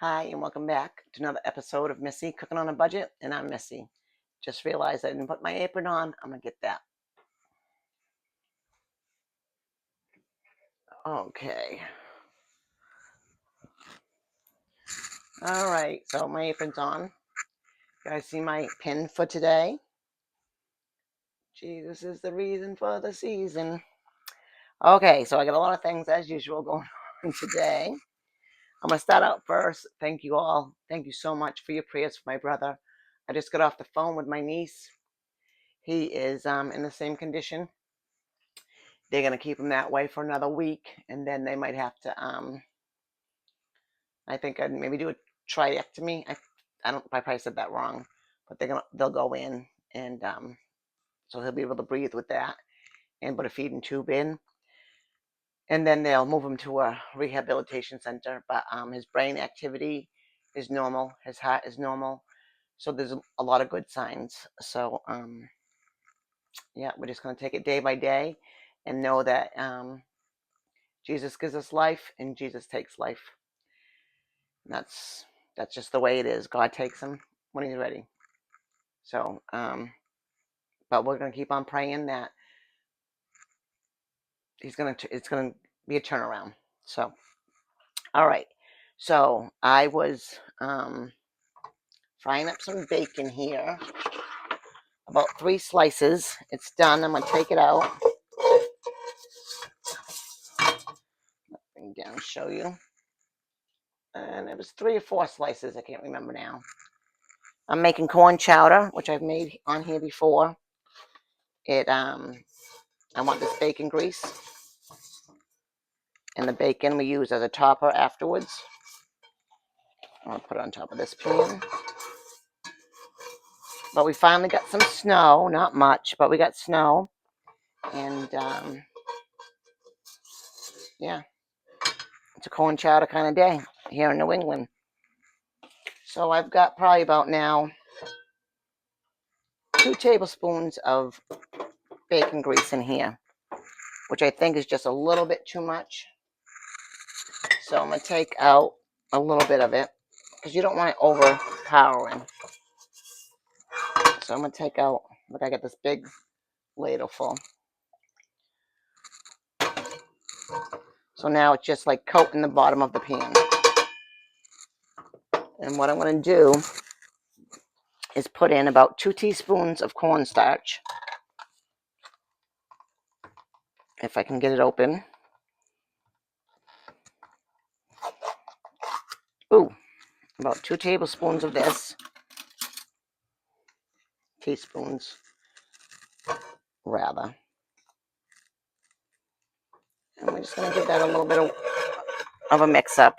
Hi, and welcome back to another episode of Missy Cooking on a Budget, and I'm Missy. Just realized I didn't put my apron on. I'm gonna get that. Okay. All right, so my apron's on. You guys see my pin for today? Jesus is the reason for the season. Okay, so I got a lot of things as usual going on today. I'm gonna start out first. Thank you all. Thank you so much for your prayers for my brother. I just got off the phone with my niece. He is in the same condition. They're gonna keep him that way for another week, and then they might have to I think I'd maybe do a triectomy. I probably said that wrong, but they'll go in, and so he'll be able to breathe with that, and put a feeding tube in, and then they'll move him to a rehabilitation center. But his brain activity is normal, his heart is normal, so there's a lot of good signs. So yeah, we're just gonna take it day by day, and know that Jesus gives us life, and Jesus takes life. And that's just the way it is. God takes him when he's ready. So, but we're gonna keep on praying that it's gonna be a turnaround. So, all right. So I was frying up some bacon here, about 3 slices. It's done. I'm gonna take it out. Again, show you. And it was 3 or 4 slices. I can't remember now. I'm making corn chowder, which I've made on here before. I want this bacon grease, and the bacon we use as a topper afterwards. I'll put it on top of this pan. But we finally got some snow, not much, but we got snow. And yeah, it's a corn chowder kind of day here in New England. So I've got probably about now 2 tablespoons of bacon grease in here, which I think is just a little bit too much. So I'm going to take out a little bit of it, because you don't want it overpowering. So I'm going to take out, look, I got this big ladle full. So now it's just like coating the bottom of the pan. And what I'm going to do is put in about 2 teaspoons of cornstarch. If I can get it open. Ooh, about 2 tablespoons of this. Teaspoons, rather. And we're just going to give that a little bit of a mix up.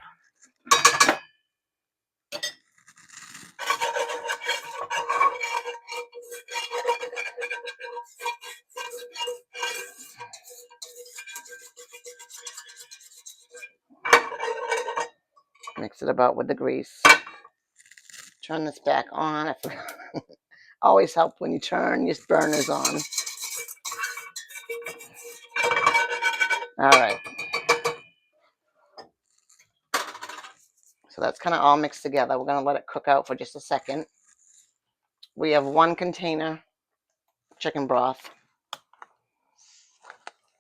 Mix it about with the grease. Turn this back on. Always help when you turn your burners on. All right. So that's kind of all mixed together. We're going to let it cook out for just a second. We have 1 container chicken broth.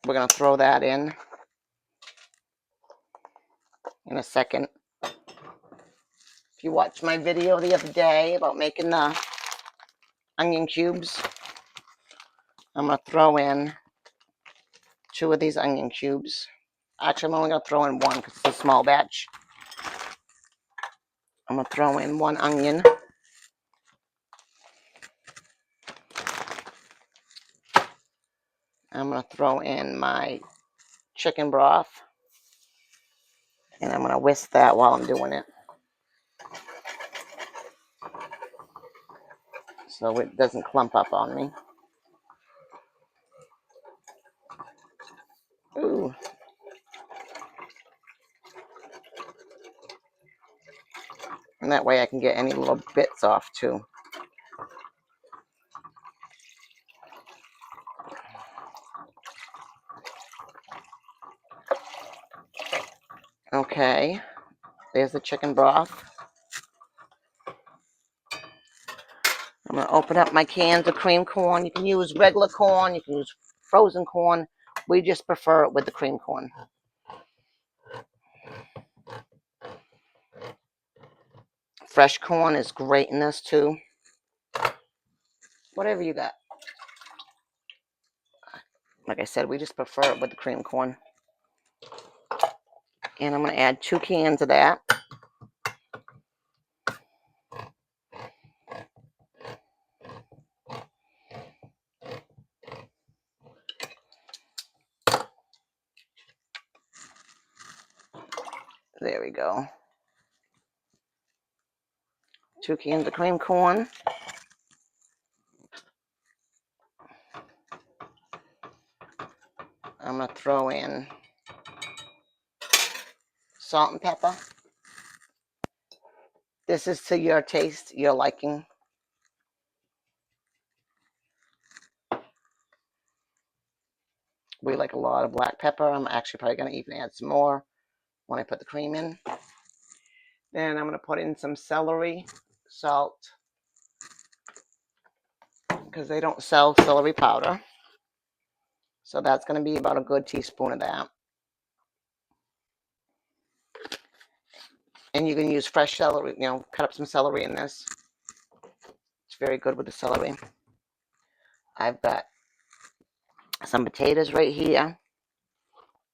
We're going to throw that in a second. If you watched my video the other day about making the onion cubes, I'm going to throw in 2 of these onion cubes. Actually, I'm only going to throw in 1 because it's a small batch. I'm going to throw in 1 onion. I'm going to throw in my chicken broth. And I'm going to whisk that while I'm doing it, so it doesn't clump up on me. Ooh. And that way I can get any little bits off too. Okay, there's the chicken broth. I'm going to open up my cans of cream corn. You can use regular corn. You can use frozen corn. We just prefer it with the cream corn. Fresh corn is great in this too. Whatever you got. Like I said, we just prefer it with the cream corn. And I'm going to add 2 cans of that. There we go. 2 cans of cream corn. I'm going to throw in salt and pepper. This is to your taste, your liking. We like a lot of black pepper. I'm actually probably going to even add some more when I put the cream in. Then I'm going to put in some celery, salt, because they don't sell celery powder. So that's going to be about a good teaspoon of that. And you can use fresh celery, cut up some celery in this. It's very good with the celery. I've got some potatoes right here.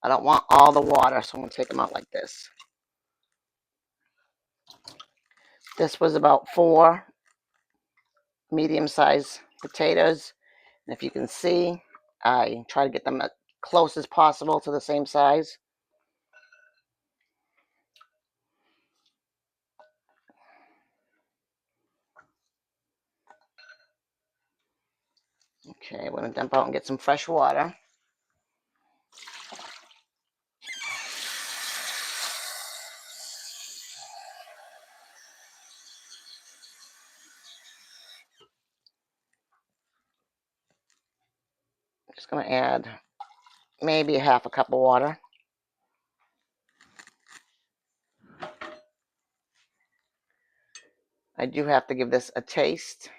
I don't want all the water, so I'm going to take them out like this. This was about 4 medium-sized potatoes. And if you can see, I try to get them as close as possible to the same size. Okay, we're going to dump out and get some fresh water. I'm just going to add maybe a half a cup of water. I do have to give this a taste.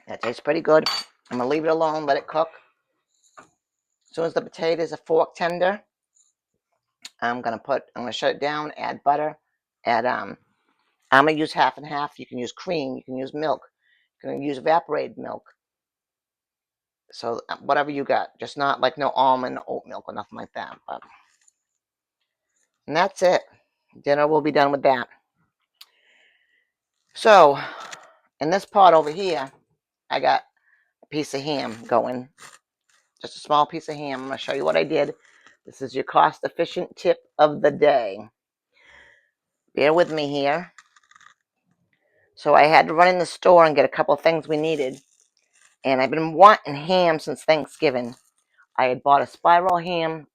That tastes pretty good. I'm going to leave it alone, let it cook. As soon as the potatoes are fork tender, I'm going to shut it down, add butter, I'm going to use half and half. You can use cream, you can use milk, you can use evaporated milk. So whatever you got, just not like no almond oat milk or nothing like that. And that's it. Dinner will be done with that. So in this pot over here, I got a piece of ham going. Just a small piece of ham. I'm going to show you what I did. This is your cost-efficient tip of the day. Bear with me here. So I had to run in the store and get a couple of things we needed. And I've been wanting ham since Thanksgiving. I had bought a spiral ham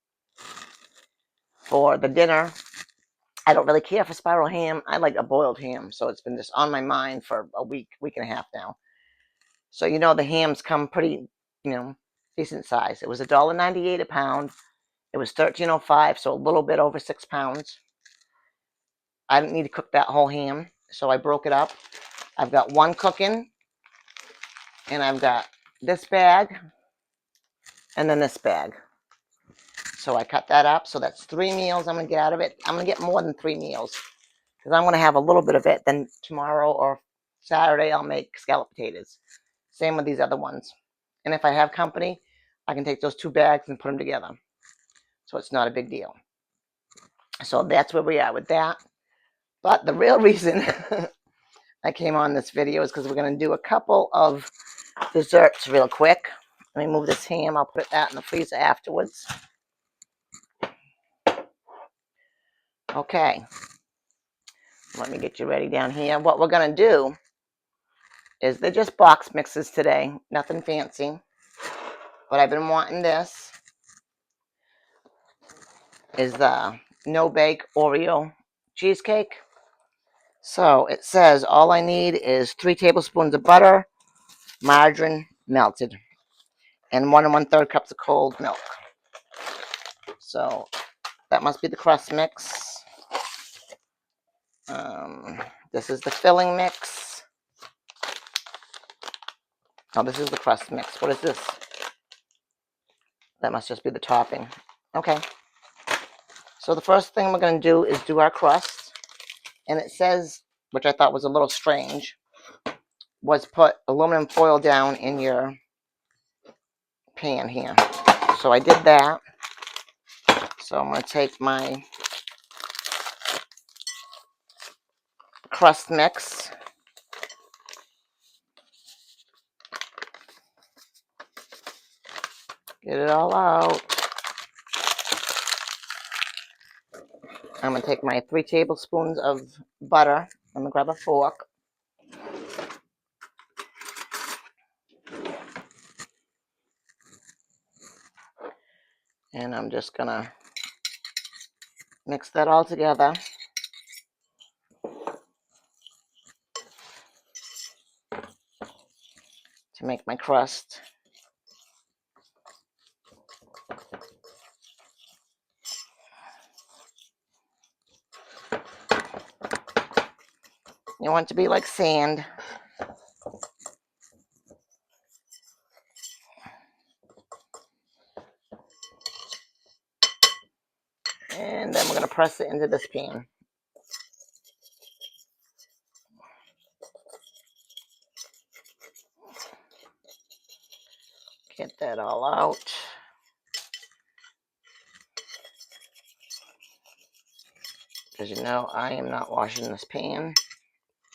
for the dinner. I don't really care for spiral ham. I like a boiled ham. So it's been just on my mind for a week and a half now. So the hams come pretty, decent size. It was $1.98 a pound. It was $13.05, so a little bit over 6 pounds. I didn't need to cook that whole ham, so I broke it up. I've got one cooking, and I've got this bag, and then this bag. So I cut that up. So that's 3 meals I'm going to get out of it. I'm going to get more than 3 meals because I'm going to have a little bit of it. Then tomorrow or Saturday, I'll make scalloped potatoes. Same with these other ones. And if I have company, I can take those 2 bags and put them together. So it's not a big deal. So that's where we are with that. But the real reason I came on this video is because we're going to do a couple of desserts real quick. Let me move this ham. I'll put that in the freezer afterwards. Okay. Let me get you ready down here. What we're going to do is they're just box mixes today. Nothing fancy. But I've been wanting this. Is the no-bake Oreo cheesecake. So it says all I need is 3 tablespoons of butter, margarine melted, and 1 1/3 cups of cold milk. So that must be the crust mix. This is the filling mix. Oh, this is the crust mix. What is this? That must just be the topping. Okay. So the first thing we're going to do is do our crust. And it says, which I thought was a little strange, was put aluminum foil down in your pan here. So I did that. So I'm going to take my crust mix. Get it all out. I'm going to take my 3 tablespoons of butter. I'm going to grab a fork. And I'm just going to mix that all together. To make my crust. You want it to be like sand. And then we're going to press it into this pan. Get that all out. Because you know I am not washing this pan,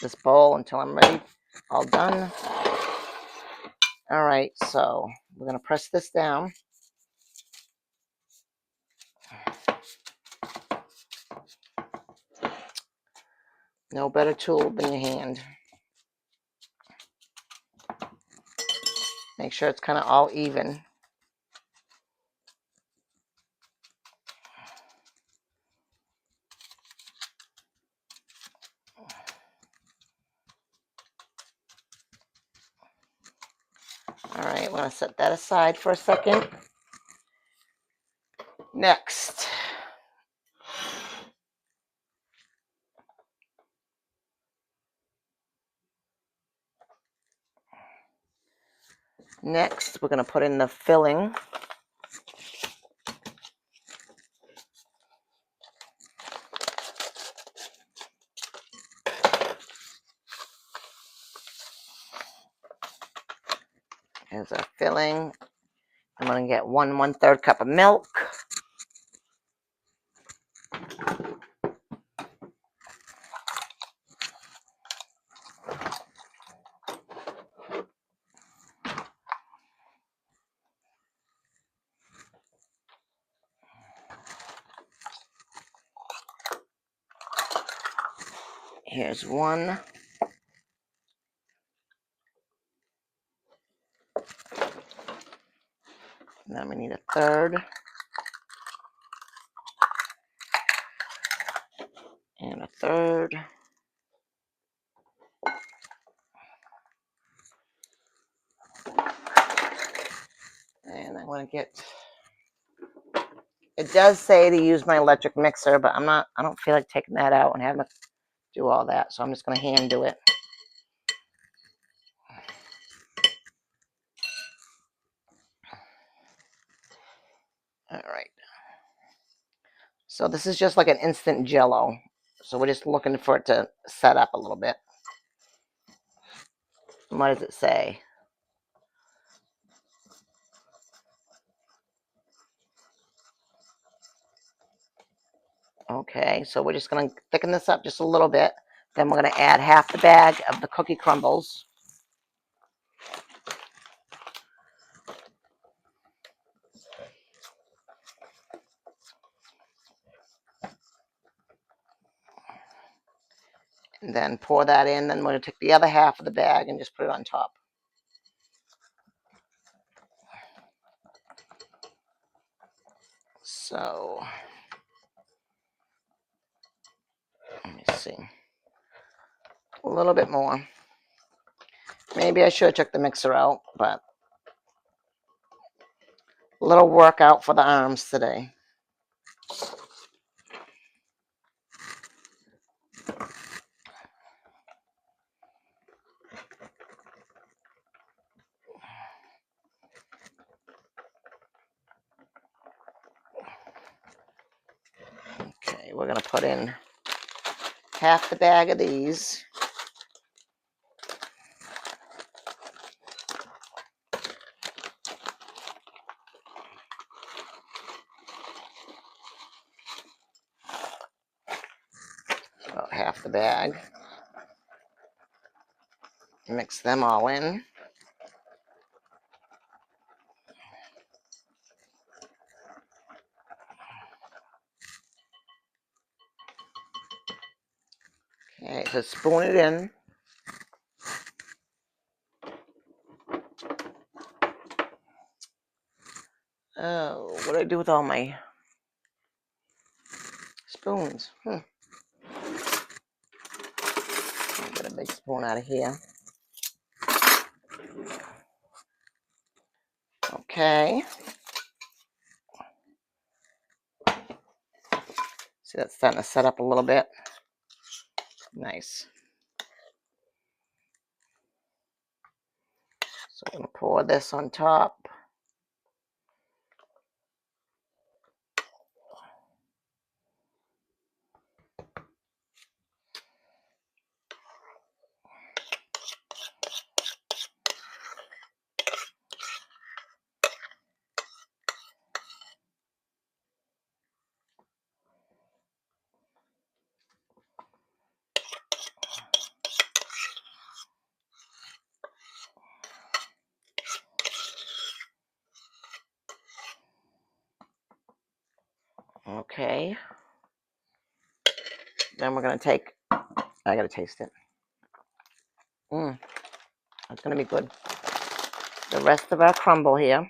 this bowl, until I'm ready, all done. All right, so we're going to press this down. No better tool than your hand. Make sure it's kind of all even. All right, we're going to set that aside for a second. Next, we're going to put in the filling. Here's our filling. I'm going to get 1 1/3 cup of milk. Here's 1. And then we need 1/3. And 1/3. And I'm going to get, it does say to use my electric mixer, but I don't feel like taking that out and having to do all that. So I'm just going to hand do it. All right. So this is just like an instant jello. So we're just looking for it to set up a little bit. What does it say? Okay, so we're just going to thicken this up just a little bit. Then we're going to add half the bag of the cookie crumbles. And then pour that in. Then we're going to take the other half of the bag and just put it on top. So, let me see. A little bit more. Maybe I should have took the mixer out, but a little workout for the arms today. Okay, we're gonna put in half the bag of these. About half the bag. Mix them all in. Okay, so spoon it in. Oh, what do I do with all my spoons? Get a big spoon out of here. Okay. See, that's starting to set up a little bit. Nice. So I'm going to pour this on top. Okay. Then we're going to take, I got to taste it. That's going to be good. The rest of our crumble here.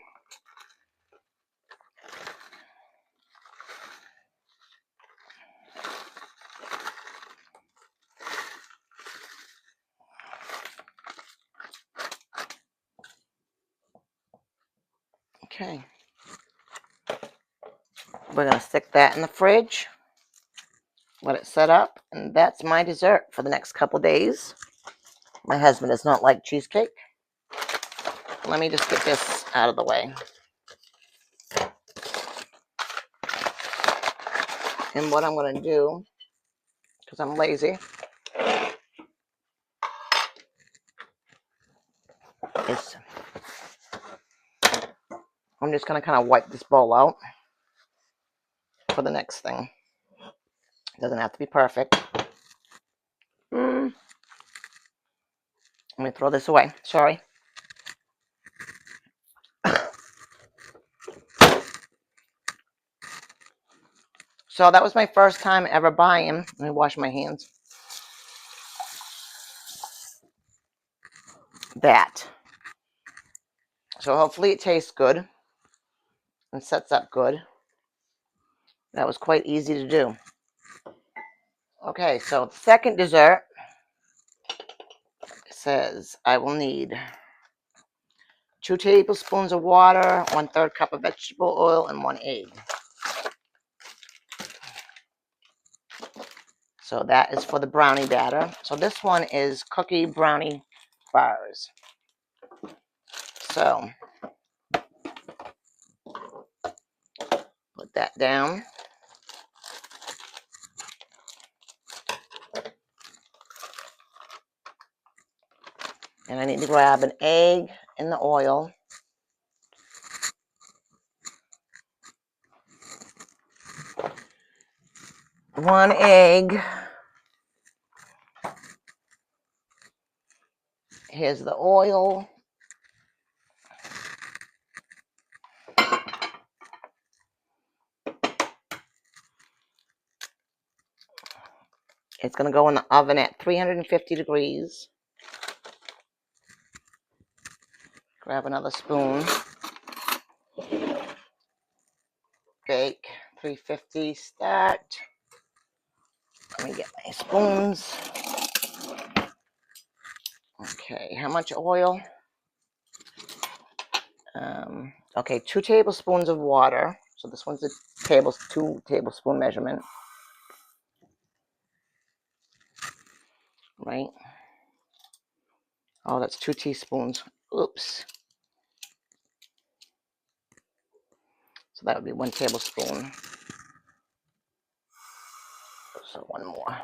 Okay. We're going to stick that in the fridge. Let it set up. And that's my dessert for the next couple days. My husband does not like cheesecake. Let me just get this out of the way. And what I'm going to do, because I'm lazy, is I'm just going to kind of wipe this bowl out for the next thing. It doesn't have to be perfect. Let me throw this away. Sorry. So that was my first time ever buying. Let me wash my hands. That. So hopefully it tastes good and sets up good. That was quite easy to do. Okay, so the second dessert says I will need 2 tablespoons of water, 1/3 cup of vegetable oil, and 1 egg. So that is for the brownie batter. So this one is cookie brownie bars. So put that down. And I need to grab an egg in the oil. One egg. Here's the oil. It's going to go in the oven at 350 degrees. Grab another spoon. Bake. 350. Start. Let me get my spoons. Okay, how much oil? Okay, 2 tablespoons of water. So this one's a 2 tablespoon measurement, right? Oh, that's 2 teaspoons. Oops. So that would be 1 tablespoon. So 1 more.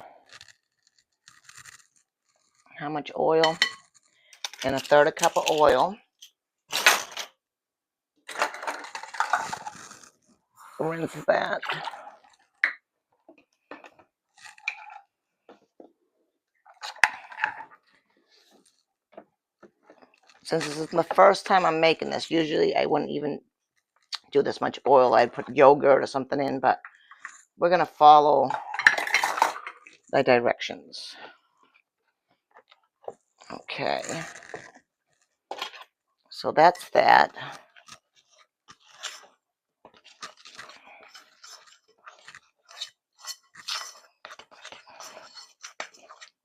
How much oil? And 1/3 cup of oil. Rinse that. Since this is the first time I'm making this, usually I wouldn't even do this much oil. I'd put yogurt or something in, but we're going to follow the directions. Okay. So that's that.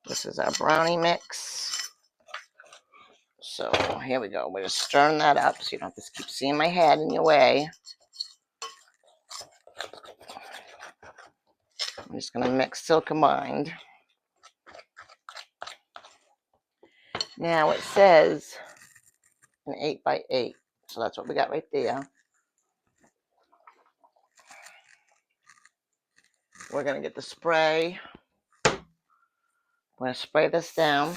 This is our brownie mix. So here we go. We're just stirring that up so you don't have to keep seeing my head in your way. I'm just going to mix till combined. Now it says an 8 by 8. So that's what we got right there. We're going to get the spray. We're going to spray this down.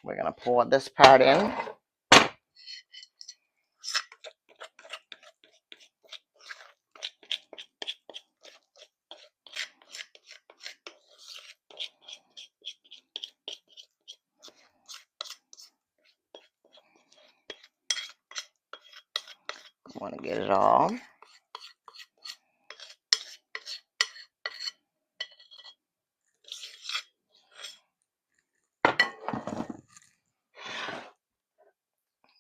We're going to pour this part in. I want to get it all.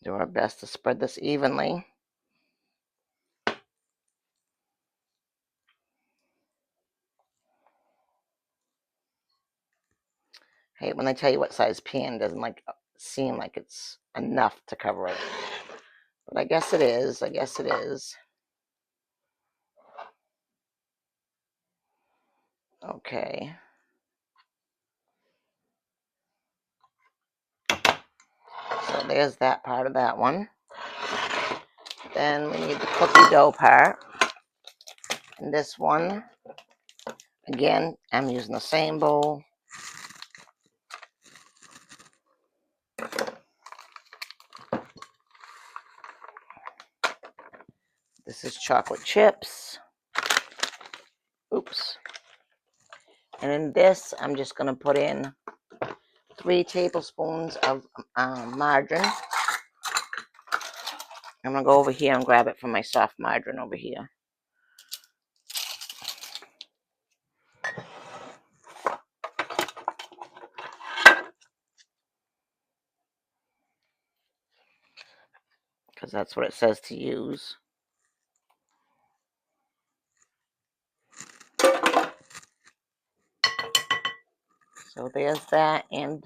Do our best to spread this evenly. Hey, when they tell you what size pan, doesn't seem like it's enough to cover it. But I guess it is. I guess it is. Okay. So there's that part of that one. Then we need the cookie dough part. And this one, again, I'm using the same bowl. This is chocolate chips. Oops. And in this, I'm just going to put in 3 tablespoons of margarine. I'm going to go over here and grab it from my soft margarine over here. Because that's what it says to use. So there's that, and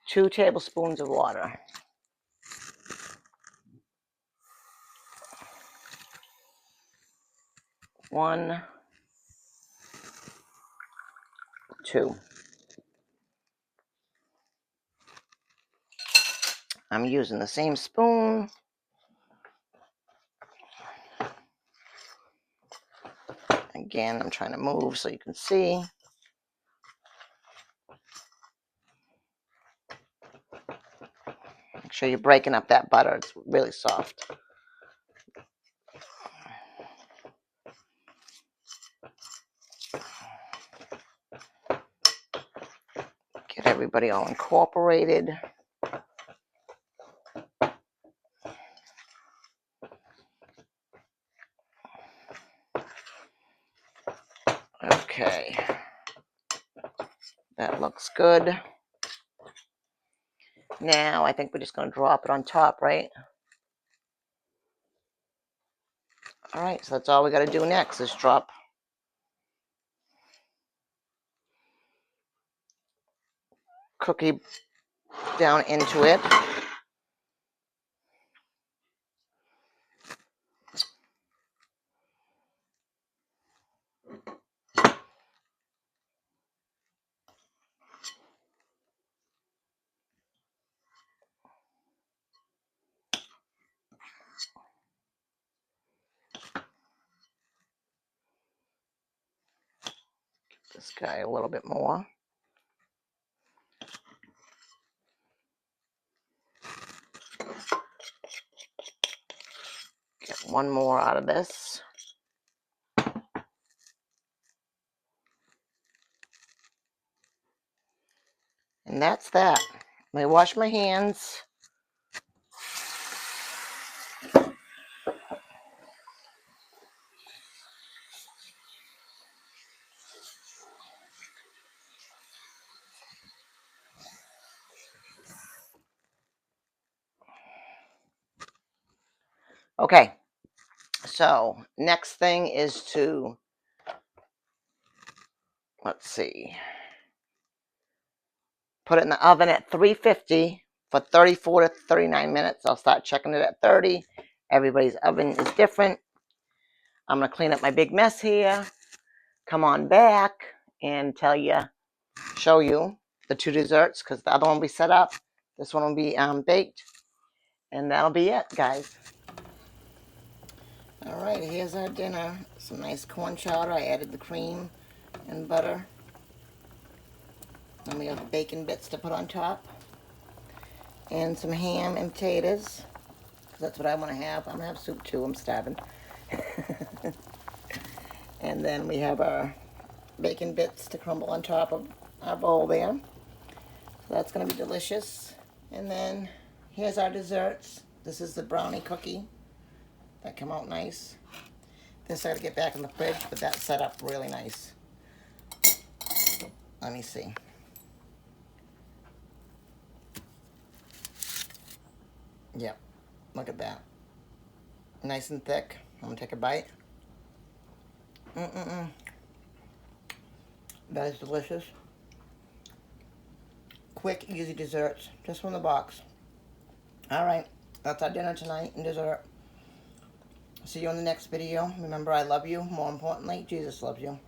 2 tablespoons of water. 1, 2. I'm using the same spoon. Again, I'm trying to move so you can see. Make sure you're breaking up that butter. It's really soft. Get everybody all incorporated. Okay. That looks good. Now, I think we're just going to drop it on top, right? All right, so that's all we got to do next is drop cookie down into it. This guy a little bit more. Get one more out of this. And that's that. Let me wash my hands. Okay, so next thing is to, let's see, put it in the oven at 350 for 34 to 39 minutes. I'll start checking it at 30. Everybody's oven is different. I'm going to clean up my big mess here, come on back and show you the two desserts, because the other one will be set up. This one will be baked. And that'll be it, guys. All right, here's our dinner. Some nice corn chowder. I added the cream and butter. And we have bacon bits to put on top. And some ham and potatoes. That's what I want to have. I'm going to have soup too. I'm starving. And then we have our bacon bits to crumble on top of our bowl there. So that's going to be delicious. And then here's our desserts. This is the brownie cookie. That came out nice. This I got to get back in the fridge, but that set up really nice. Let me see. Yep. Look at that. Nice and thick. I'm going to take a bite. That is delicious. Quick, easy desserts. Just from the box. Alright. That's our dinner tonight and dessert. See you in the next video. Remember, I love you. More importantly, Jesus loves you.